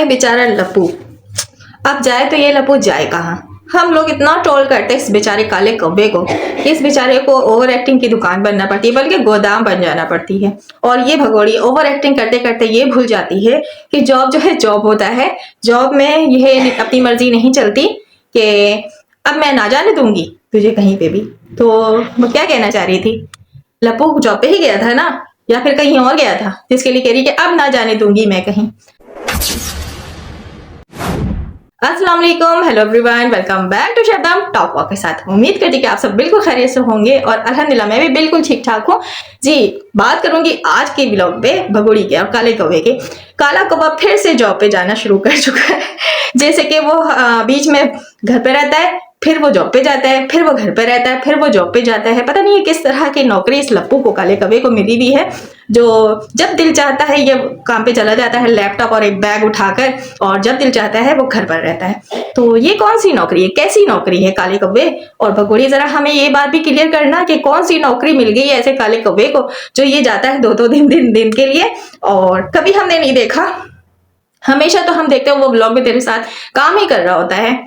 भाई बेचारा लप्पू, अब जाए तो ये लप्पू जाए कहाँ। हम लोग इतना ट्रोल करते हैं इस बेचारे काले कौवे को कि इस बेचारे को ओवर एक्टिंग की दुकान बनना पड़ती है, बल्कि गोदाम बन जाना पड़ती है। और ये भगोड़ी ओवर एक्टिंग करते करते ये भूल जाती है कि जॉब जो है जॉब होता है। जॉब में यह अपनी मर्जी नहीं चलती कि अब मैं ना जाने दूंगी तुझे कहीं पे भी। तो मैं क्या कहना चाह रही थी, लप्पू जॉब पे ही गया था ना, या फिर कहीं और गया था जिसके लिए कह रही कि अब ना जाने दूंगी मैं कहीं। अस्सलाम वालेकुम, hello everyone, welcome back to Shabnam talk walk के साथ। उम्मीद करती कि आप सब बिल्कुल खैरियत से होंगे और अल्हम्दुलिल्लाह मैं भी बिल्कुल ठीक ठाक हूँ जी। बात करूंगी आज के व्लॉग पे भगोड़ी के और काले कौवे के। काला कौवा फिर से जॉब पे जाना शुरू कर चुका है। जैसे कि वो बीच में घर पे रहता है, फिर वो जॉब पे जाता है, फिर वो घर पे रहता है, फिर वो जॉब पे जाता है। पता नहीं ये किस तरह की नौकरी इस लप्पू को, काले कौवे को मिली हुई है, जो जब दिल चाहता है ये काम पे चला जाता है लैपटॉप और एक बैग उठाकर, और जब दिल चाहता है वो घर पर रहता है। तो ये कौन सी नौकरी है, कैसी नौकरी है काले कौवे और भगोड़ी? जरा हमें ये बात भी क्लियर करना कि कौन सी नौकरी मिल गई है ऐसे काले कौवे को जो ये जाता है दो दो दिन के लिए और कभी हमने नहीं देखा। हमेशा तो हम देखते हैं वो व्लॉग में तेरे साथ काम ही कर रहा होता है।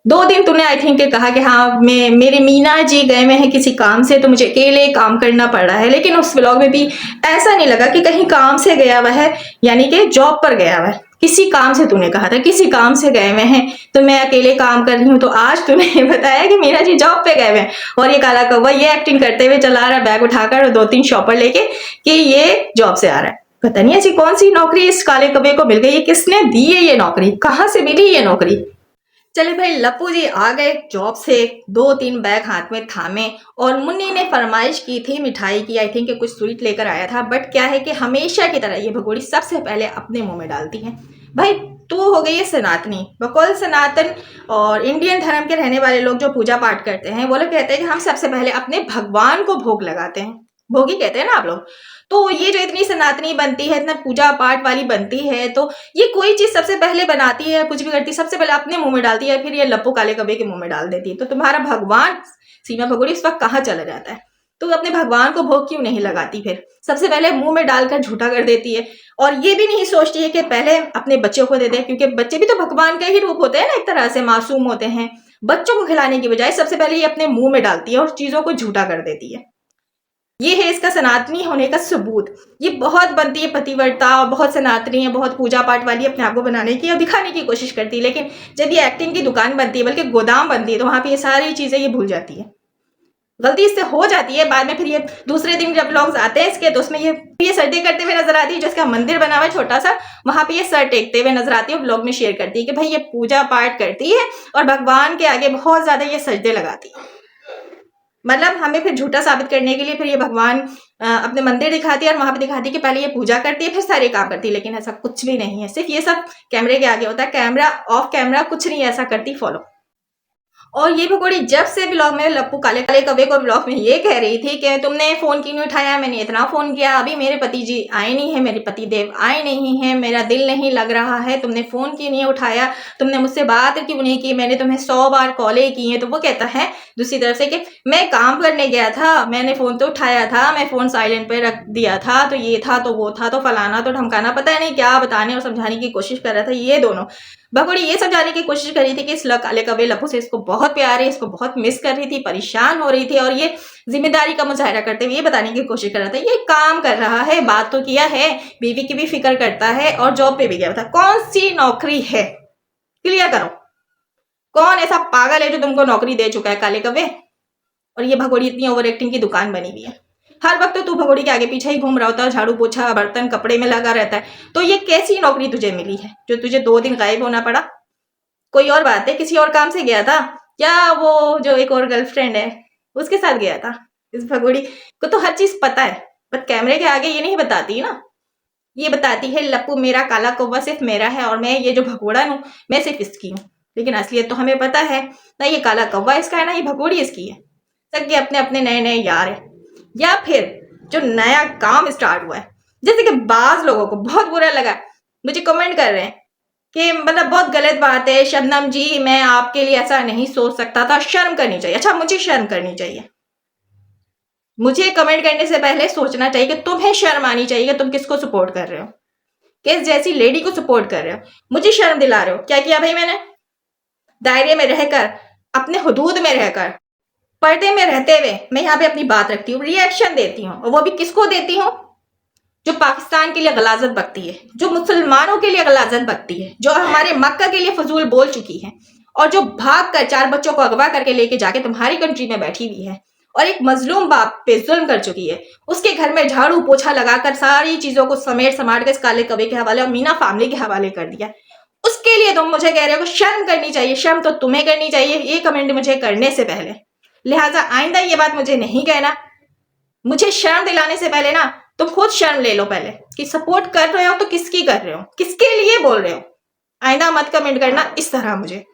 2 दिन तूने आई थिंक कहा कि हाँ मेरे मीना जी गए हुए हैं किसी काम से तो मुझे अकेले काम करना पड़ रहा है, लेकिन उस व्लॉग में भी ऐसा नहीं लगा कि कहीं काम से गया हुआ है, यानी कि जॉब पर गया हुआ है। किसी काम से तूने कहा था किसी काम से गए हुए हैं तो मैं अकेले काम कर रही हूँ। तो आज तूने बताया कि मीना जी जॉब पे गए हुए हैं और ये काला कौवा ये एक्टिंग करते हुए चला रहा है बैग उठाकर और 2-3 शॉपर लेके कि ये जॉब से आ रहा है। पता नहीं ऐसी कौन सी नौकरी इस काले कौवे को मिल गई है, किसने दी है ये नौकरी, कहाँ से मिली ये नौकरी। चले भाई, लप्पू जी आ गए जॉब से, 2-3 बैग हाथ में थामे और मुन्नी ने फरमाइश की थी मिठाई की, आई थिंक कुछ स्वीट लेकर आया था। बट क्या है कि हमेशा की तरह ये भगोड़ी सबसे पहले अपने मुंह में डालती है। भाई तू हो गई है सनातनी, बकौल सनातन और इंडियन धर्म के रहने वाले लोग जो पूजा पाठ करते हैं वो लोग कहते हैं कि हम सबसे पहले अपने भगवान को भोग लगाते हैं, भोगी कहते हैं ना आप लोग। तो ये जो इतनी सनातनी बनती है, इतना पूजा पाठ वाली बनती है, तो ये कोई चीज सबसे पहले बनाती है, कुछ भी करती है सबसे पहले अपने मुंह में डालती है, फिर ये लप्पू काले कौवे के मुंह में डाल देती है। तो तुम्हारा भगवान सीमा भगोड़ी इस वक्त कहाँ चला जाता है? तो अपने भगवान को भोग क्यों नहीं लगाती? फिर सबसे पहले मुंह में डालकर झूठा कर देती है और ये भी नहीं सोचती है कि पहले अपने बच्चों को दे दे, क्योंकि बच्चे भी तो भगवान का ही रूप होते हैं ना, एक तरह से मासूम होते हैं। बच्चों को खिलाने की बजाय सबसे पहले ये अपने मुंह में डालती है और चीजों को झूठा कर देती है। ये है इसका सनातनी होने का सबूत। ये बहुत बनती है पतिव्रता और बहुत सनातनी है, बहुत पूजा पाठ वाली अपने आप को बनाने की और दिखाने की कोशिश करती है, लेकिन जब ये एक्टिंग की दुकान बनती है बल्कि गोदाम बनती है तो वहां पे ये सारी चीजें ये भूल जाती है। गलती इससे हो जाती है बाद में। फिर ये दूसरे दिन जब लोग आते हैं इसके तो उसमें ये सर्दी करते हुए नजर आती है, जो इसका मंदिर बना हुआ है छोटा सा, वहां पे ये सर टेकते हुए नजर आती है। ब्लॉग में शेयर करती है कि भाई ये पूजा पाठ करती है और भगवान के आगे बहुत ज्यादा ये सजदे लगाती है। मतलब हमें फिर झूठा साबित करने के लिए फिर ये भगवान अपने मंदिर दिखाती है और वहां पे दिखाती है कि पहले ये पूजा करती है फिर सारे काम करती है, लेकिन ऐसा कुछ भी नहीं है। सिर्फ ये सब कैमरे के आगे होता है, कैमरा ऑफ कैमरा कुछ नहीं ऐसा करती फॉलो। और ये भगोड़ी जब से ब्लॉग में लप्पू काले काले कौवे को ब्लॉग में ये कह रही थी कि तुमने फोन क्यों नहीं उठाया, मैंने इतना फोन किया, अभी मेरे पति जी आए नहीं है, मेरे पति देव आए नहीं है, मेरा दिल नहीं लग रहा है, तुमने फोन क्यों नहीं उठाया, तुमने मुझसे बात क्यों नहीं की, मैंने तुम्हें 100 बार कॉलें की हैं। तो वो कहता है दूसरी तरफ से कि मैं काम करने गया था, मैंने फोन तो उठाया था, मैं फोन साइलेंट पे रख दिया था, तो ये था तो वो था तो फलाना तो ढमकाना, पता नहीं क्या बताने और समझाने की कोशिश कर रहा था। ये दोनों भगोड़ी ये समझाने की कोशिश कर रही थी कि इस काले कौवे लप्पू से इसको बहुत प्यार है, इसको बहुत मिस कर रही थी, परेशान हो रही थी, और ये जिम्मेदारी का मुजाहरा करते हुए ये बताने की कोशिश कर रहा था ये काम कर रहा है, बात तो किया है, बीवी की भी फिक्र करता है और जॉब पे भी गया था। कौन सी नौकरी है, क्लियर करो, कौन ऐसा पागल है जो तुमको नौकरी दे चुका है काले कौवे? और ये भगोड़ी इतनी ओवर एक्टिंग की दुकान बनी हुई है, हर वक्त तो तू भगोड़ी के आगे पीछे ही घूम रहा होता है, झाड़ू पोछा बर्तन कपड़े में लगा रहता है। तो ये कैसी नौकरी तुझे मिली है जो तुझे 2 दिन गायब होना पड़ा? कोई और बात है, किसी और काम से गया था क्या? वो जो एक और गर्लफ्रेंड है उसके साथ गया था? इस भगोड़ी को तो हर चीज पता है, बट कैमरे के आगे ये नहीं बताती ना। ये बताती है लप्पू मेरा काला कौवा सिर्फ मेरा है और मैं ये जो भगोड़ा हूँ मैं सिर्फ इसकी हूँ, लेकिन असलियत तो हमें पता है ना ये काला कौवा इसका है ना ये भगोड़ी इसकी है। सबके अपने अपने नए नए यार है, या फिर जो नया काम स्टार्ट हुआ है। जैसे कि बाज लोगों को बहुत बुरा लगा, मुझे कमेंट कर रहे हैं कि मतलब बहुत गलत बात है शबनम जी, मैं आपके लिए ऐसा नहीं सोच सकता था, शर्म करनी चाहिए। अच्छा मुझे शर्म करनी चाहिए? मुझे कमेंट करने से पहले सोचना चाहिए कि तुम्हें शर्म आनी चाहिए कि तुम किसको सपोर्ट कर रहे हो। कि इस जैसी लेडी को सपोर्ट कर रहे हो, मुझे शर्म दिला रहे हो। क्या किया भाई मैंने? दायरे में रहकर, अपने हुदूद में रहकर, पर्दे में रहते हुए मैं यहाँ पे अपनी बात रखती हूँ, रिएक्शन देती हूँ। और वो भी किसको देती हूँ? जो पाकिस्तान के लिए गलाजत बकती है, जो मुसलमानों के लिए गलाजत बकती है, जो हमारे मक्का के लिए फजूल बोल चुकी है, और जो भाग कर 4 बच्चों को अगवा करके लेके जाके तुम्हारी कंट्री में बैठी हुई है और एक मजलूम बाप पे जुल्म कर चुकी है। उसके घर में झाड़ू पोछा लगाकर सारी चीजों को समेट समाट कर इस काले कबे के हवाले और मीना फैमिली के हवाले कर दिया। उसके लिए तुम मुझे कह रहे हो कि शर्म करनी चाहिए। शर्म तो तुम्हें करनी चाहिए ये कमेंट मुझे करने से पहले। लिहाजा आइंदा ये बात मुझे नहीं कहना। मुझे शर्म दिलाने से पहले ना तुम खुद शर्म ले लो पहले कि सपोर्ट कर रहे हो तो किसकी कर रहे हो, किसके लिए बोल रहे हो। आइंदा मत कमेंट करना इस तरह मुझे।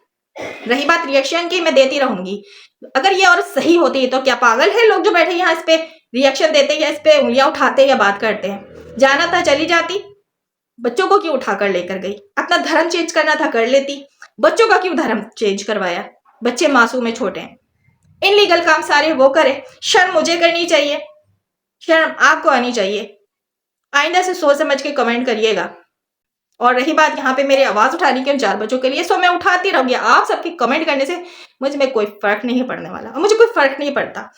रही बात रिएक्शन की, मैं देती रहूंगी। अगर ये और सही होती है तो क्या पागल है लोग जो बैठे यहाँ इस पे रिएक्शन देते या इस पे उंगलियां उठाते या बात करते हैं। जाना था चली जाती, बच्चों को क्यों उठाकर लेकर गई? अपना धर्म चेंज करना था कर लेती, बच्चों का क्यों धर्म चेंज करवाया? बच्चे मासूम है, छोटे हैं, इनलीगल काम सारे वो करे। शर्म मुझे करनी चाहिए, शर्म आपको आनी चाहिए। आइंदा से सोच समझ के कमेंट करिएगा। और रही बात यहाँ पे मेरी आवाज उठाने की 4 बच्चों के लिए, सो मैं उठाती रहूंगी। आप सबके कमेंट करने से मुझे में कोई फर्क नहीं पड़ने वाला और मुझे कोई फर्क नहीं पड़ता।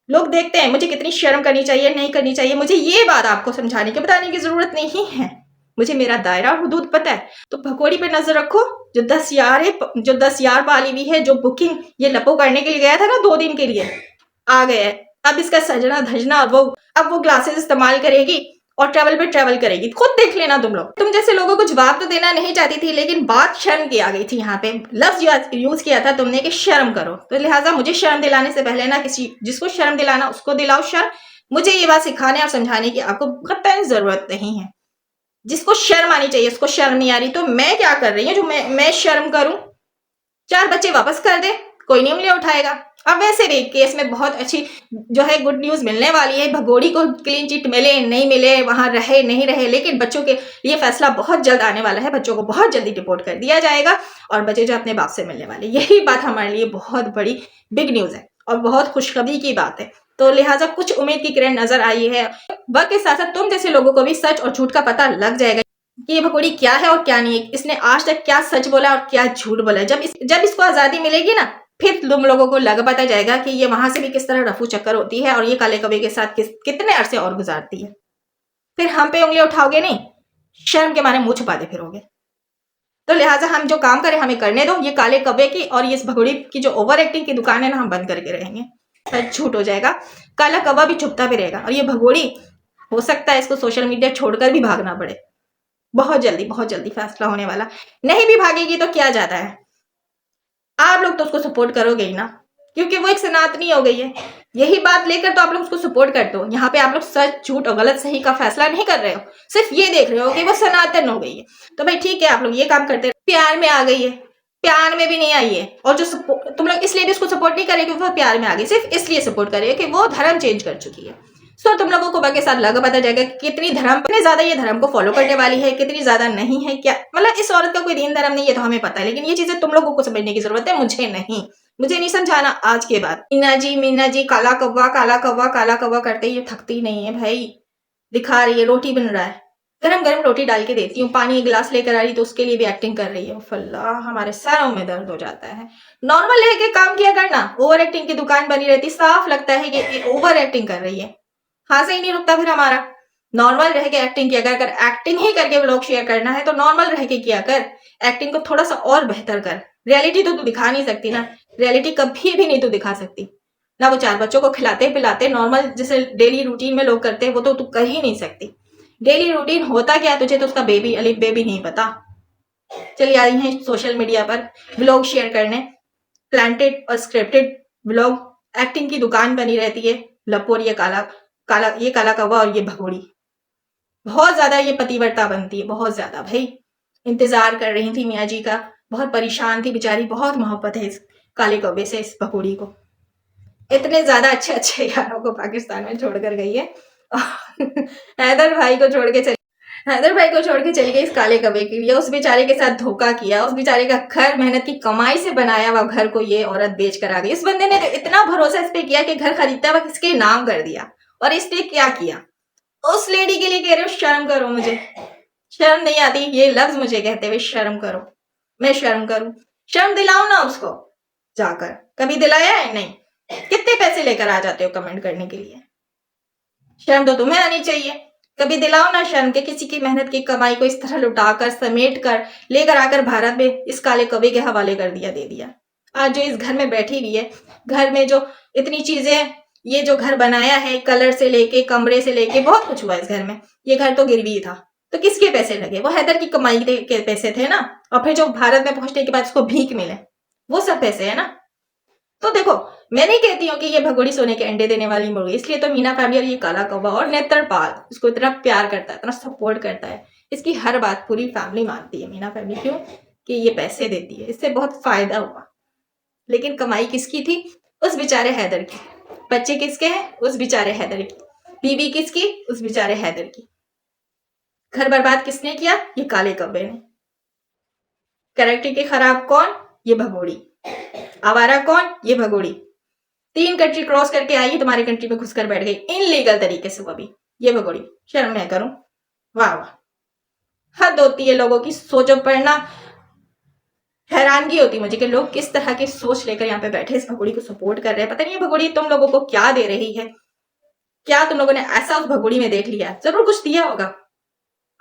लोग देखते हैं मुझे कितनी शर्म करनी चाहिए नहीं करनी चाहिए। मुझे ये बात आपको समझाने की बताने की जरूरत नहीं है। मुझे मेरा दायरा और हुदूद पता है। तो भगोड़ी पे नजर रखो। जो 10 यार वाली भी है, जो बुकिंग ये लपो करने के लिए गया था ना 2 दिन के लिए, आ गया है। अब इसका सजना धजना अब वो ग्लासेस इस्तेमाल करेगी और ट्रैवल पे ट्रैवल करेगी। खुद देख लेना तुम लोग। तुम जैसे लोगों को जवाब तो देना नहीं चाहती थी, लेकिन बात शर्म की आ गई थी। यहाँ पे लफ्ज यूज किया था तुमने कि शर्म करो। तो लिहाजा मुझे शर्म दिलाने से पहले ना किसी जिसको शर्म दिलाना उसको दिलाओ शर्म। मुझे ये बात सिखाने और समझाने की आपको कतई जरूरत नहीं है। जिसको शर्म आनी चाहिए उसको शर्म नहीं आ रही। तो मैं क्या कर रही हूँ जो मैं शर्म करूं? 4 बच्चे वापस कर दे, कोई नहीं उंगली उठाएगा। अब वैसे भी केस में बहुत अच्छी जो है गुड न्यूज मिलने वाली है। भगोड़ी को क्लीन चिट मिले नहीं मिले, वहां रहे नहीं रहे, लेकिन बच्चों के लिए फैसला बहुत जल्द आने वाला है। बच्चों को बहुत जल्दी डिपोर्ट कर दिया जाएगा और बच्चे जो अपने बाप से मिलने वाले। यही बात हमारे लिए बहुत बड़ी बिग न्यूज है और बहुत खुशखबरी की बात है। तो लिहाजा कुछ उम्मीद की किरण नजर आई है। वक्त के साथ साथ तुम जैसे लोगों को भी सच और झूठ का पता लग जाएगा कि ये भगोड़ी क्या है और क्या नहीं है, इसने आज तक क्या सच बोला और क्या झूठ बोला है। जब इसको आजादी मिलेगी ना, फिर तुम लोगों को लग पता जाएगा कि ये वहां से भी किस तरह रफू चक्कर होती है और ये काले कबे के साथ कितने अरसे और गुजारती है। फिर हम पे उंगली उठाओगे नहीं, शर्म के मारे मुंह छुपाते फिरोगे। तो लिहाजा हम जो काम करें हमें करने दो। ये काले कबे की और ये इस भगोड़ी की जो ओवर एक्टिंग की दुकान है ना, हम बंद करके रहेंगे। सच झूठ हो जाएगा, काला कबा भी छुपता भी रहेगा। और ये भगोड़ी हो सकता है इसको सोशल मीडिया छोड़कर भी भागना पड़े। बहुत जल्दी फैसला होने वाला। नहीं भी भागेगी तो क्या जाता है, आप लोग तो उसको सपोर्ट करोगे ही ना, क्योंकि वो एक सनातनी हो गई है। यही बात लेकर तो आप लोग उसको सपोर्ट करते हो। यहाँ पे आप लोग सच झूठ और गलत सही का फैसला नहीं कर रहे हो, सिर्फ ये देख रहे हो कि वो सनातन हो गई है। तो भाई ठीक है, आप लोग ये काम करते रहो। प्यार में आ गई है, प्यार में भी नहीं आई है। और जो तुम लोग इसलिए भी उसको सपोर्ट नहीं करेंगे वो प्यार में आ गई, सिर्फ इसलिए सपोर्ट करेंगे कि वो धर्म चेंज कर चुकी है। तो तुम लोगों को बाकी साथ लगा पता जाएगा कि कितनी ज्यादा ये धर्म को फॉलो करने वाली है, कितनी ज्यादा नहीं है। क्या मतलब इस औरत का कोई दीन धर्म नहीं है तो हमें पता है, लेकिन ये चीजें तुम लोगों को समझने की जरूरत है, मुझे नहीं समझाना आज के बाद। मीना जी काला कौवा करते ही थकती नहीं है भाई। दिखा रही है रोटी बन रहा है, गरम गरम रोटी डाल के देती हूँ, पानी एक गिलास लेकर आ रही तो उसके लिए भी एक्टिंग कर रही है। फल्ला हमारे सरों में दर्द हो जाता है। नॉर्मल रह के काम किया करना, ओवर एक्टिंग की दुकान बनी रहती, साफ लगता है कि ओवर एक्टिंग कर रही है। हाँ से ही नहीं रुकता फिर हमारा। नॉर्मल रह के एक्टिंग किया कर, अगर एक्टिंग ही करके व्लॉग शेयर करना है तो नॉर्मल रह के किया कर। एक्टिंग को थोड़ा सा और बेहतर कर। रियलिटी तो तू दिखा नहीं सकती ना, रियलिटी कभी भी नहीं तू दिखा सकती ना। वो 4 बच्चों को खिलाते पिलाते नॉर्मल जैसे डेली रूटीन में लोग करते हैं वो तो तू कर ही नहीं सकती। डेली रूटीन होता क्या तुझे तो उसका बेबी नहीं पता। चलिए आ रही है सोशल मीडिया पर व्लॉग शेयर करने, प्लांटेड और स्क्रिप्टेड व्लॉग। एक्टिंग की दुकान बनी रहती है। लपोर ये काला कौवा और ये भगोड़ी बहुत ज्यादा ये पतिव्रता बनती है, बहुत ज्यादा भाई। इंतजार कर रही थी मियाँ जी का, बहुत परेशान थी बेचारी, बहुत मोहब्बत है इस काले कौवे से, इस भगोड़ी को। इतने ज्यादा अच्छे यारों को पाकिस्तान में छोड़कर गई है। हैदर भाई को छोड़ के चली गई इस काले कबे के लिए। उस बेचारे के साथ धोखा किया, उस बेचारे का घर मेहनत की कमाई से बनाया हुआ घर को ये औरत बेच कर आ गई। इस बंदे ने तो इतना भरोसा इस पे किया कि घर खरीदता वक्त इसके नाम कर दिया। और इसने क्या किया? उस लेडी के लिए कह रहे हो शर्म करो, मुझे शर्म नहीं आती? ये लफ्ज मुझे कहते हुए शर्म करो। मैं शर्म करूं? शर्म दिलाओ ना उसको जाकर। कभी दिलाया है? नहीं। कितने पैसे लेकर आ जाते हो कमेंट करने के लिए? शर्म तो तुम्हें आनी चाहिए। कभी दिलाओ ना शर्म के किसी की मेहनत की कमाई को इस तरह लुटाकर समेट कर लेकर आकर भारत में इस काले कौवे के हवाले कर दिया, दे दिया। आज जो इस घर में बैठी हुई है, घर में जो इतनी चीजें, ये जो घर बनाया है, कलर से लेके कमरे से लेके बहुत कुछ हुआ इस घर में। ये घर तो गिरवी था, तो किसके पैसे लगे? वो हैदर की कमाई के पैसे थे ना। और फिर जो भारत में पहुंचने के बाद उसको भीख मिले, वो सब पैसे है ना। तो देखो, मैं नहीं कहती हूँ कि ये भगोड़ी सोने के अंडे देने वाली मुर्गी, इसलिए तो मीना फैमिली और ये काला कौवा और नेत्रपाल इसको इतना प्यार करता है, इतना सपोर्ट करता है। इसकी हर बात पूरी फैमिली मानती है, मीना फैमिली। क्यों? कि ये पैसे देती है, इससे बहुत फायदा हुआ। लेकिन कमाई किसकी थी? उस बेचारे हैदर की। बच्चे किसके हैं? उस बेचारे हैदर की। बीवी किसकी? उस बेचारे हैदर की। घर बर्बाद किसने किया? ये काले कौवे ने। कैरेक्टर के खराब कौन? ये भगोड़ी। आवारा कौन? ये भगोड़ी। 3 कंट्री क्रॉस करके आई, तुम्हारी कंट्री में घुसकर बैठ गई इनलीगल तरीके से, वो भी ये भगोड़ी। शर्म मैं करूं? वाह वाह, हद होती है लोगों की सोचों पर ना। हैरानगी होती मुझे कि लोग किस तरह की सोच लेकर यहाँ पे बैठे इस भगोड़ी को सपोर्ट कर रहे हैं। पता नहीं ये भगोड़ी तुम लोगों को क्या दे रही है, क्या तुम लोगों ने ऐसा उस भगोड़ी में देख लिया? जरूर कुछ दिया होगा।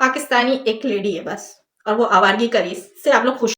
पाकिस्तानी एक लेडी है बस, और वो आवारगी करी, इससे आप लोग खुश